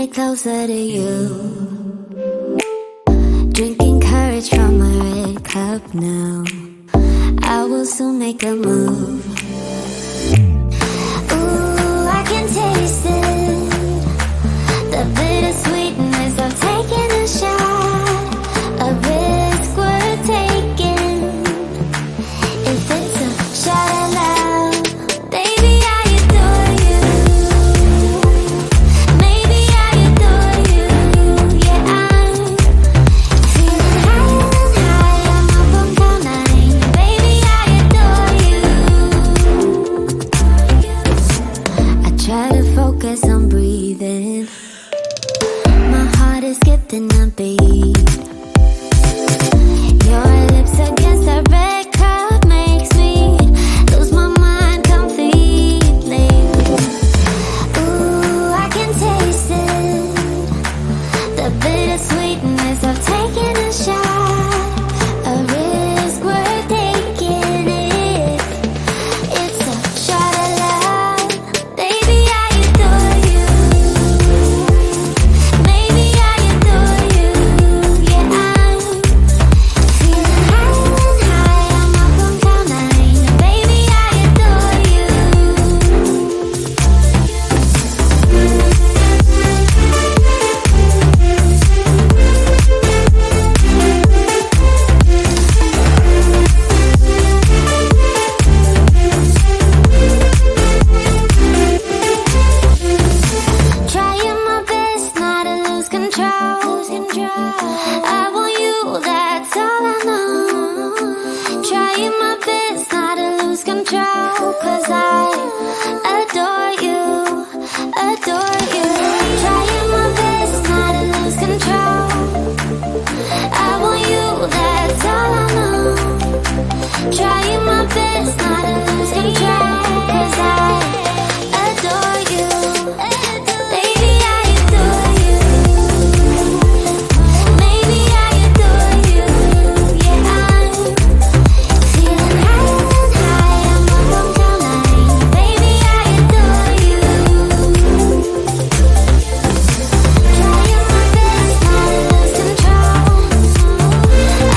get closer to you. Drinking courage from my red cup now. I will soon make a move. Ooh, I can taste it. The bittersweetness of taking a shot. A risk worth taking. If it's a shot at love, baby, I adore you. Maybe I adore you. Yeah, I'm feeling higher than high. I'm up on cloud nine. Baby, I adore you. I try to focus on breathing. My heart is skipping a beat. Your lips against a red cup makes me lose my mind completely. Ooh, I can taste it. The bittersweetness of taking a shot. A risk worth taking it. It's a shot at love. Baby, I adore you. Maybe I adore you. Yeah, I'm feeling higher than high. I'm up on cloud nine. Baby, I adore you. Trying my best not to lose control. I want you, that's all I know. Trying my best not to lose control. 'Cause I adore you, adore you. Trying my best not to lose control. I want you, that's all I know. Trying my best not to lose control. 'Cause I adore you. Baby, I adore you. Maybe I adore you. Yeah, I'm feeling higher than high. I'm up on cloud nine. Baby, I adore you. Trying my best not to lose control.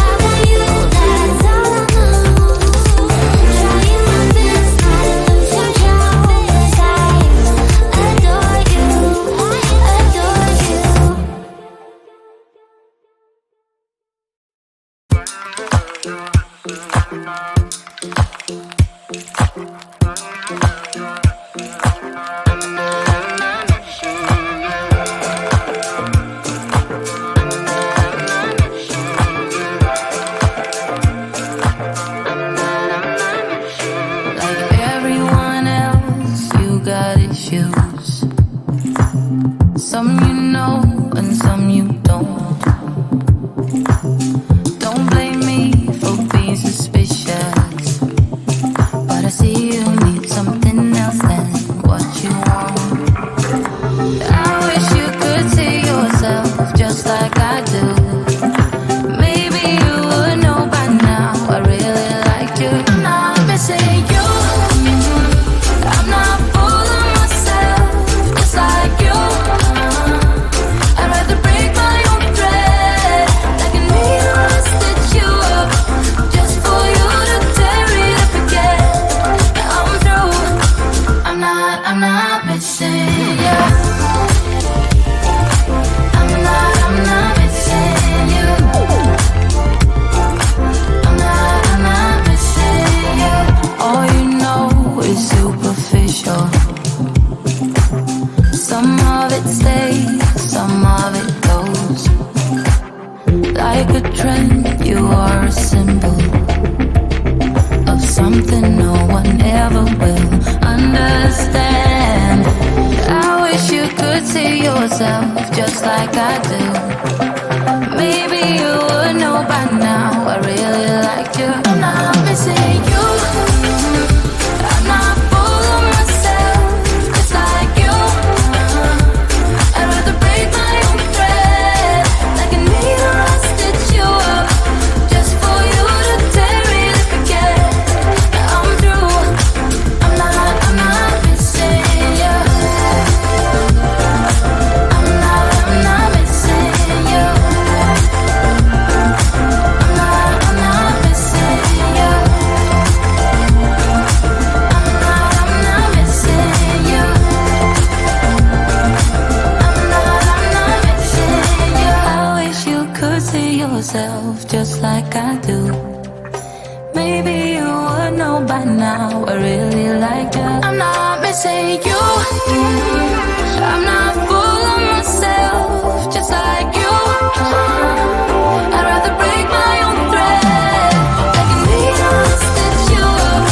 I want you, that's all I know. Trying my best not to lose control. 'Cause I adore you, adore you. Like everyone else, you got issues. Some you know and some you don't. Don't blame me for being suspicious, but I see you need something else than what you want. I wish you could see yourself just like I do. Maybe you would know by now I really liked you. I'm not missing you. I'm not fooling myself just like you. I'd rather break my own thread like a needle and stitch you up just for you to tear it up again. I'm through. I'm not missing you. I'm not missing you. I'm not missing you. All you know is superficial. Some of it stays, some of it goes. Like a trend, you are a symbol of something no one ever will understand. I wish you could see yourself just like I do. Maybe you would know by now I really liked you. I'm not missing you. I'm not full of myself just like you. I'd rather break my own thread like a needle and stitch you up just for you to tear it up again. I'm through. I'm not missing you. I'm not myself just like I do. Maybe you would know by now I really like you. I'm not missing you. I'm not full of myself just like you. I'd rather break my own thread. Like a needle stitch you up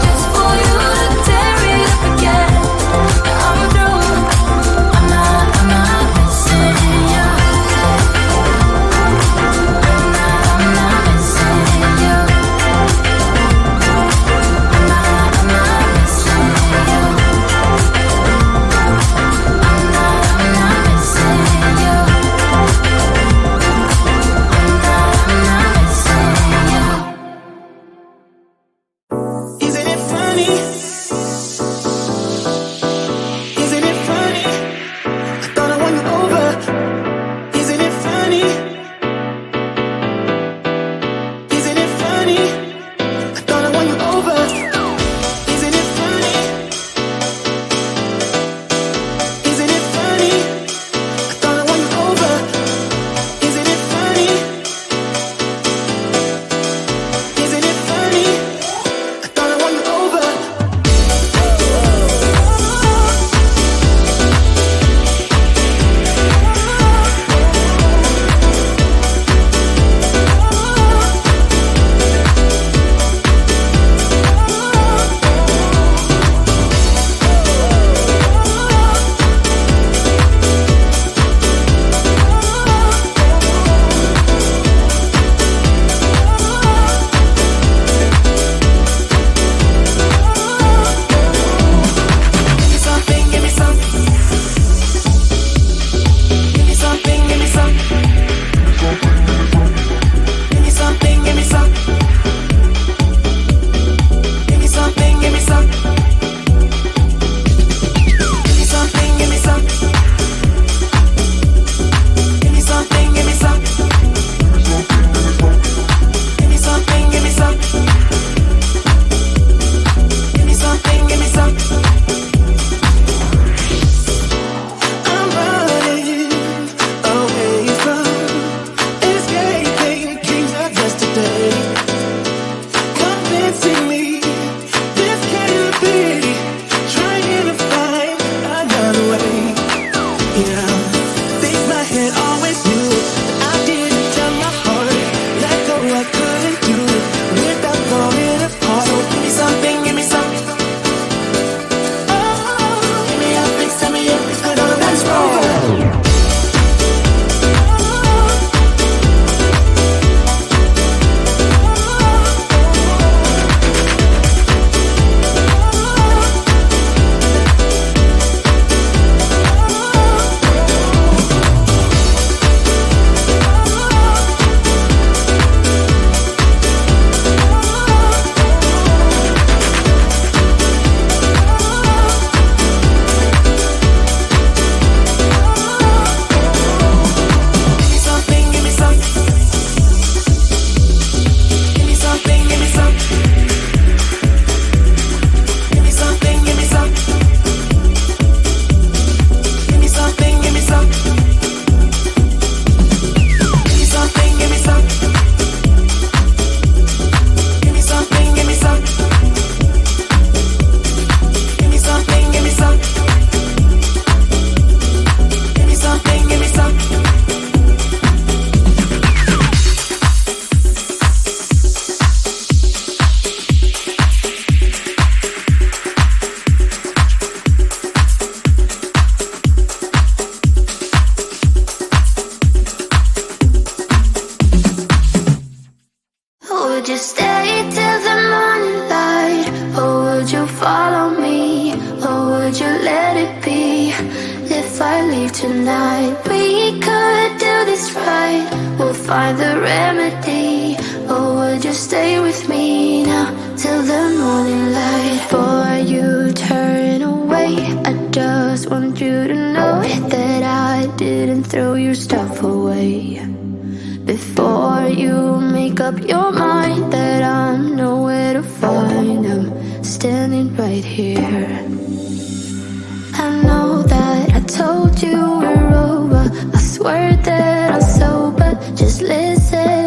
just for you to tear it up again. I'm through. I'm not missing you. I'm not missing you. I'm not missing you. tonight. We could do this right. We'll find the remedy. Or would you stay with me now till the morning light? Before you turn away, I just want you to know that I didn't throw your stuff away. Before you make up your mind that I'm nowhere to find, I'm standing right here. I know that I told you we're over. I swear that I'm sober. Just listen.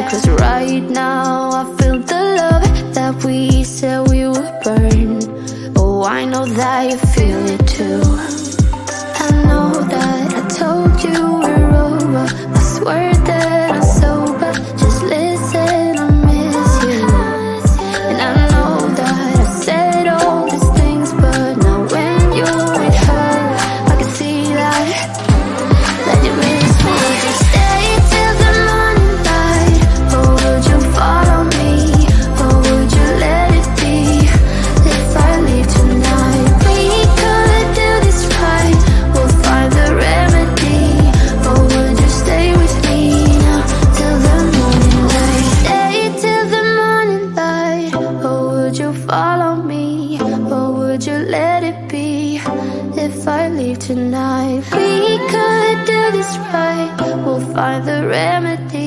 'cause right now I feel the love that we said we would burn. Oh, I know that you feel it too. I know that I told you we're over. I swear that I'm sober. Just listen, I miss you. And I know that I said all these things, but now when you're with her, I can see that you miss me. Would you stay till the morning light? Or would you follow me? Or would you let it be? If I leave tonight, we could do this right. We'll find the remedy. Or would you stay with me now till the morning light? Stay till the morning light. Or would you follow me? Or would you let it be? If I leave tonight, we could do this right. We'll find the remedy.